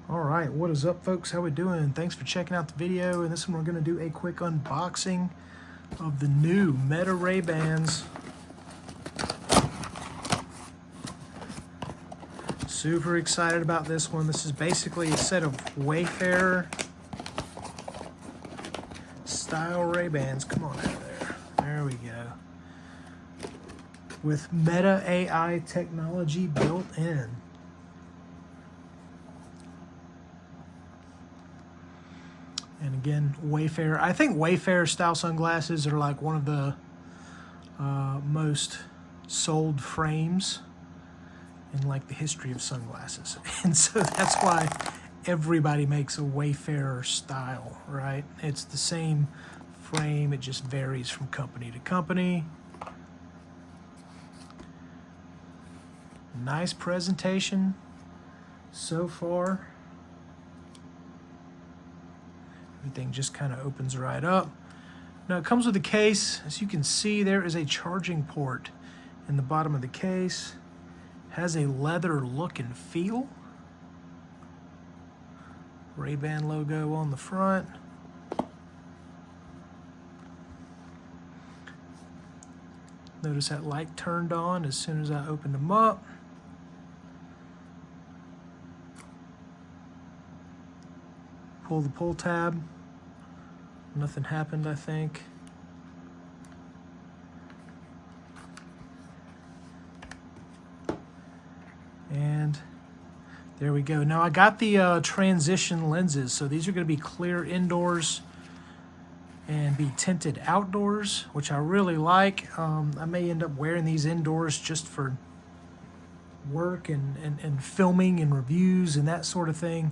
All right, what is up, folks? How we doing? Thanks for checking out the video. In this one, we're going to do a quick unboxing of the new Meta Ray-Bans. Super excited about this one. This is basically a set of Wayfarer style Ray-Bans. Come on out of there. There we go. With Meta AI technology built in. And again, Wayfarer. I think Wayfarer style sunglasses are like one of the most sold frames in like the history of sunglasses. And so that's why everybody makes a Wayfarer style, right? It's the same frame, it just varies from company to company. Nice presentation so far. Everything just kind of opens right up. Now it comes with a case. As you can see, there is a charging port in the bottom of the case. Has a leather look and feel. Ray-Ban logo on the front. Notice that light turned on as soon as I opened them up. Pull the pull tab. Nothing happened, I think. And there we go. Now I got the transition lenses, so these are going to be clear indoors and be tinted outdoors, which I really like. I may end up wearing these indoors just for work and filming and reviews and that sort of thing.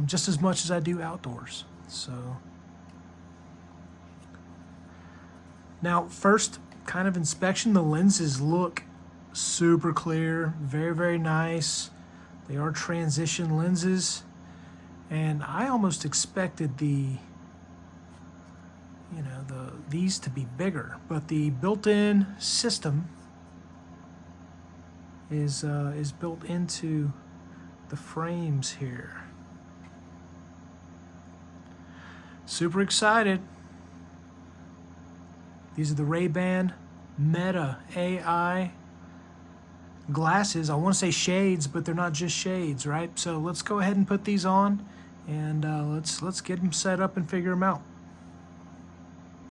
Just as much as I do outdoors. So now, first kind of inspection, the lenses look super clear, very, very nice. They are transition lenses, and I almost expected these to be bigger, but the built-in system is built into the frames here. Super excited. These are the Ray-Ban Meta AI glasses. I want to say shades, but they're not just shades, right? So let's go ahead and put these on, and let's get them set up and figure them out.